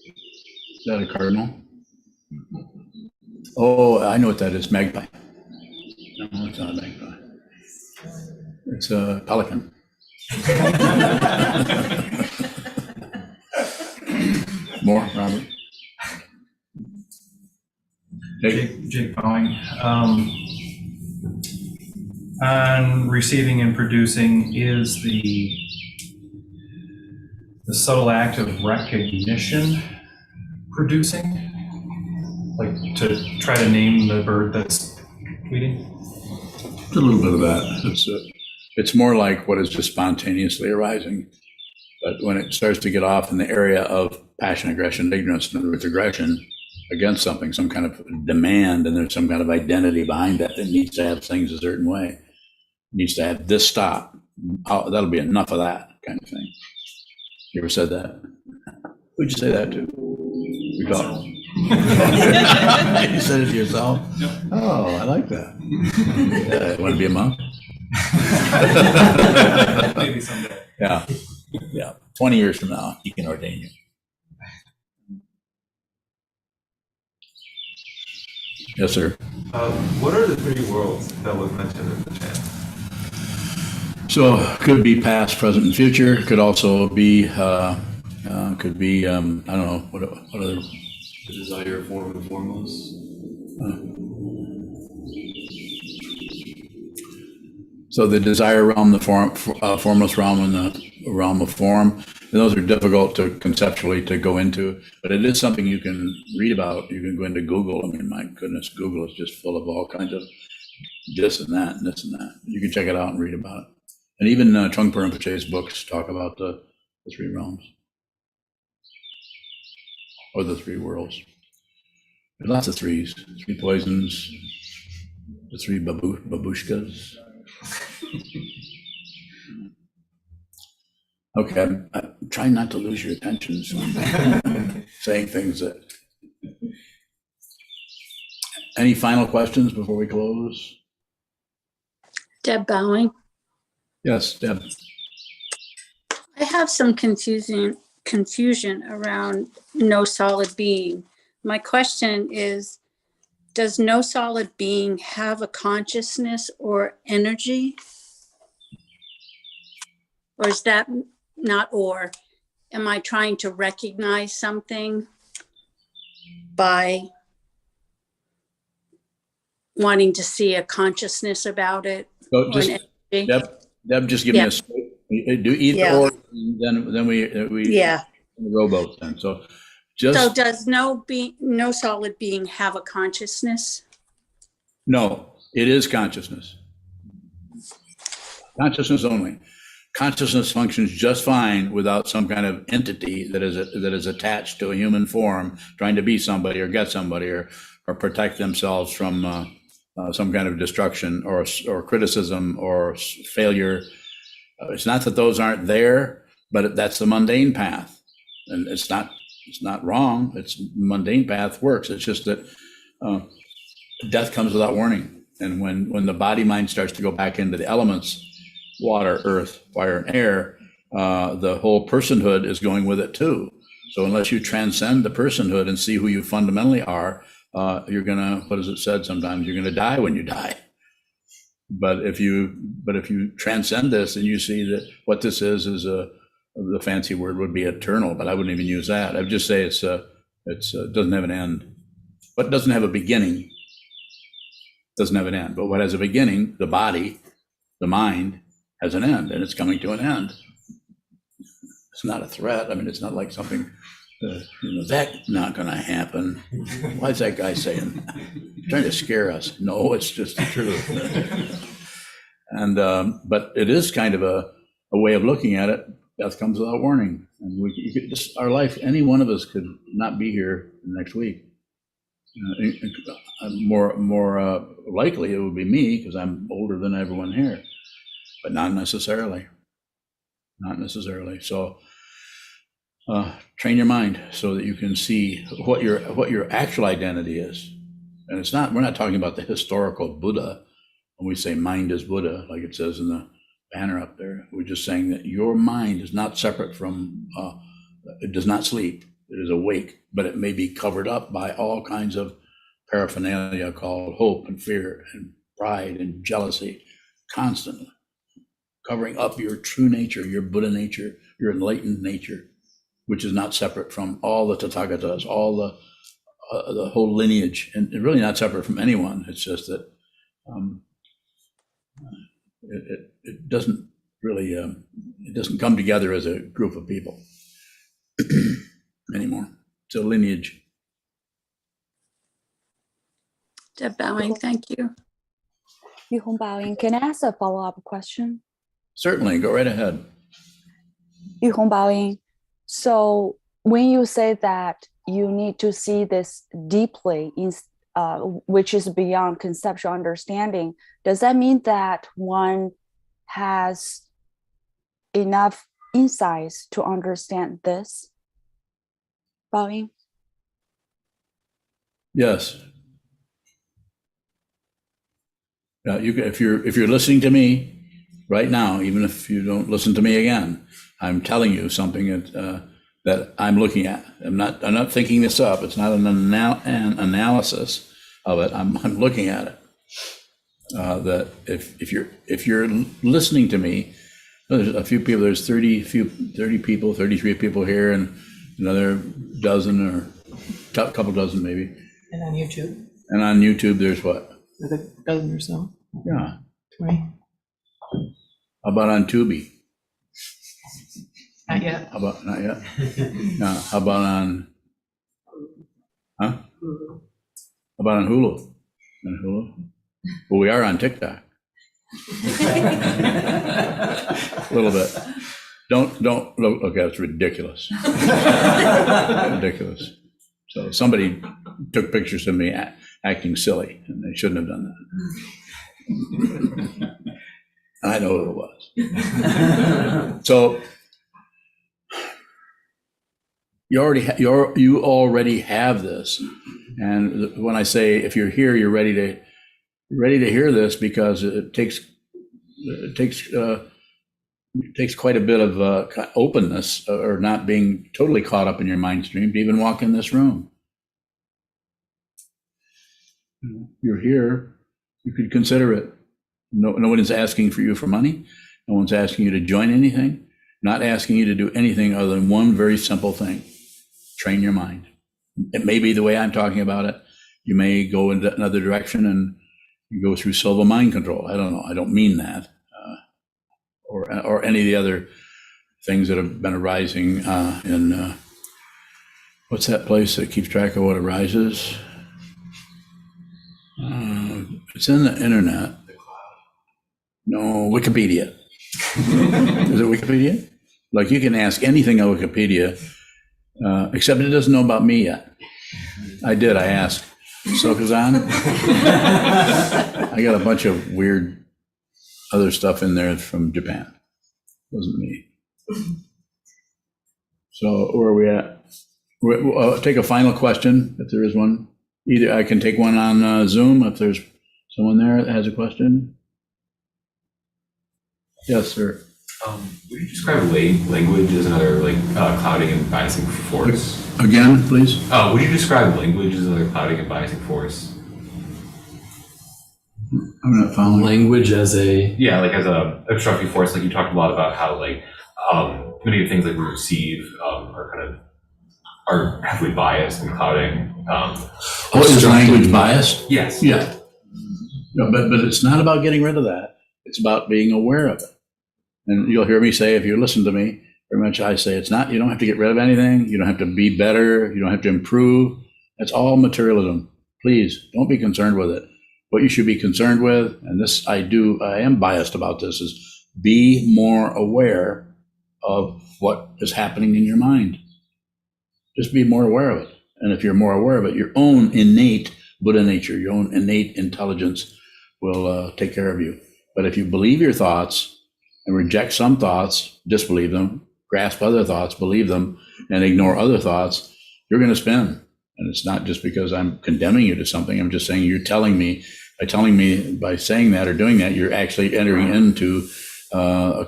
Is that a cardinal? Oh, I know what that is, magpie. No, it's not a magpie. It's a pelican. More, Robert? Jake Bowing. On receiving and producing, is the subtle act of recognition producing? Like to try to name the bird that's tweeting? It's a little bit of that. It's more like what is just spontaneously arising. But when it starts to get off in the area of passion, aggression, ignorance, in other words, aggression against something, some kind of demand, and there's some kind of identity behind that needs to have things a certain way, needs to have this stop. That'll be enough of that kind of thing. You ever said that? Who'd you say that to? You said it to yourself? Yep. Oh, I like that. Yeah, want to be a monk? Maybe someday. Yeah. 20 years from now, he can ordain you. Yes, sir. What are the three worlds that was mentioned in the chant? So could be past, present, and future. Could also be, I don't know, what other, The desire, form, and formless. so the desire realm, the formless realm, and the realm of form. And those are difficult to conceptually to go into, but it is something you can read about. You can go into Google. I mean, my goodness, Google is just full of all kinds of this and that and this and that. You can check it out and read about it. And even Trungpa Rinpoche's books talk about the three realms or the three worlds. There's lots of threes, three poisons, the three babushkas. Okay, I'm trying not to lose your attention, so I'm saying things that. Any final questions before we close? Deb Bowing. Yes, Deb. I have some confusion around no solid being. My question is, does no solid being have a consciousness or energy? Or is that not, or am I trying to recognize something by wanting to see a consciousness about it? So or an energy? Deb, just give me a do either Yeah. or, then we Yeah. rowboat then. So So just does no solid being have a consciousness? no, it is consciousness. Consciousness only. Consciousness functions just fine without some kind of entity that is attached to a human form, trying to be somebody or get somebody or protect themselves from some kind of destruction or criticism or failure. It's not that those aren't there, but that's the mundane path, and it's not wrong. It's mundane path works. It's just that death comes without warning, and when the body mind starts to go back into the elements, water, earth, fire, and air, the whole personhood is going with it too. So unless you transcend the personhood and see who you fundamentally are, you're gonna, what is it said sometimes, you're gonna die when you die. But if you transcend this and you see that what this is the fancy word would be eternal, but I wouldn't even use that. I would just say it doesn't have an end. What doesn't have a beginning doesn't have an end. But what has a beginning, the body, the mind, has an end, and it's coming to an end. It's not a threat. I mean, it's not like something, that's not going to happen. Why is that guy saying? He's trying to scare us. No, it's just the truth. And but it is kind of a way of looking at it. Death comes without warning, and you could just, our life. Any one of us could not be here next week. More likely it would be me because I'm older than everyone here. But not necessarily. Not necessarily. So train your mind so that you can see what your actual identity is. And it's not, we're not talking about the historical Buddha when we say mind is Buddha, like it says in the banner up there. We're just saying that your mind is not separate from, it does not sleep. It is awake, but it may be covered up by all kinds of paraphernalia called hope and fear and pride and jealousy, constantly covering up your true nature, your Buddha nature, your enlightened nature, which is not separate from all the Tathagatas, all the whole lineage, and really not separate from anyone. It's just that it doesn't really, it doesn't come together as a group of people anymore. It's a lineage. Deb Bowing, thank you. Yuhong Baoying, can I ask a follow-up question? Certainly, go right ahead. Yuhong Baoying, so when you say that you need to see this deeply, which is beyond conceptual understanding, does that mean that one has enough insights to understand this? Baoying? Yes. If you're listening to me right now, even if you don't listen to me again, I'm telling you something that I'm looking at. I'm not thinking this up. It's not an analysis of it. I'm looking at it. that if you're listening to me, there's a few people. There's 30 people, 33 people here, and another dozen or a couple dozen maybe. And on YouTube? And on YouTube, there's what? There's a dozen or so. Yeah. 20. How about on Tubi? Not yet. How about not yet? No. How about on? Huh? Hulu. How about on Hulu? On Hulu? Well, we are on TikTok. A little bit. Don't look. Okay, that's ridiculous. Ridiculous. So somebody took pictures of me acting silly, and they shouldn't have done that. I know who it was. So you already have this, and when I say if you're here, you're ready to hear this, because it takes quite a bit of openness, or not being totally caught up in your mind stream to even walk in this room. You're here, you could consider it. No one is asking for you for money. No one's asking you to join anything, not asking you to do anything other than one very simple thing: train your mind. It may be the way I'm talking about it. You may go in another direction and you go through silva mind control. I don't know. I don't mean that. Or any of the other things that have been arising in, what's that place that keeps track of what arises? It's in the internet. No, Wikipedia. Is it Wikipedia? Like, you can ask anything on Wikipedia, except it doesn't know about me yet. I asked Sokuzan. I got a bunch of weird other stuff in there from Japan. It wasn't me. So where are we at? I'll take a final question if there is one. Either I can take one on Zoom if there's someone there that has a question. Yes, sir. Would you describe language as another clouding and biasing force? Again, please. Would you describe language as another clouding and biasing force? I'm not following. Language as a as a obstructive force. Like, you talked a lot about how many of the things that we receive are heavily biased and clouding. Is language biased? Yes. Yeah. No, but it's not about getting rid of that. It's about being aware of it. And you'll hear me say, if you listen to me, very much I say it's not, you don't have to get rid of anything. You don't have to be better. You don't have to improve. That's all materialism. Please don't be concerned with it. What you should be concerned with, and this I am biased about this, is be more aware of what is happening in your mind. Just be more aware of it. And if you're more aware of it, your own innate Buddha nature, your own innate intelligence will take care of you. But if you believe your thoughts and reject some thoughts, disbelieve them, grasp other thoughts, believe them, and ignore other thoughts, you're going to spin. And it's not just because I'm condemning you to something. I'm just saying you're telling me, by saying that or doing that, you're actually entering into the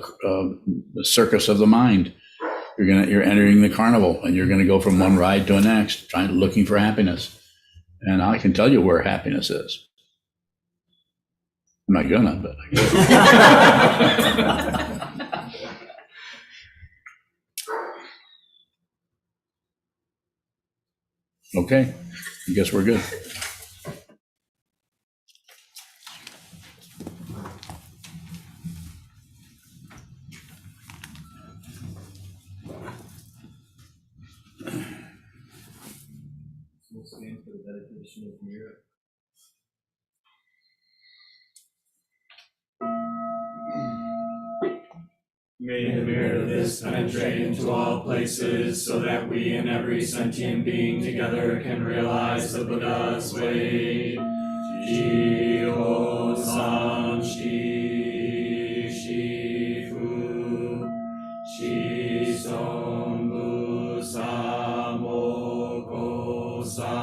circus of the mind. You're entering the carnival, and you're going to go from one ride to the next, looking for happiness. And I can tell you where happiness is. I'm not gonna, but I could. Okay, I guess we're good. We'll stand for the dedication of mirror. May the merit of this penetrate into all places, so that we and every sentient being together can realize the Buddha's way. Ji-ho san shi shi-fu, shi-son bu-sa mo-ko-sa,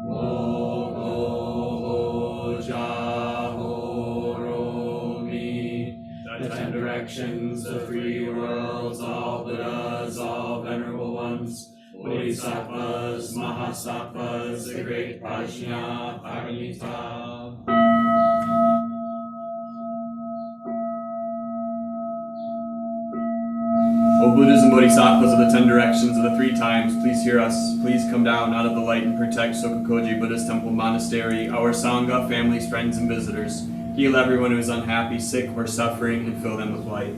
mo-ko-ho-ja-ho-ro-mi. The 10 directions, the 3 worlds, all Buddhas, all venerable ones, Bodhisattvas, Mahasattvas, the great Prajna Paramita. Buddhas and Bodhisattvas of the 10 directions of the 3 times, please hear us. Please come down out of the light and protect Sokokoji Buddhist Temple Monastery, our Sangha, families, friends, and visitors. Heal everyone who is unhappy, sick, or suffering, and fill them with light.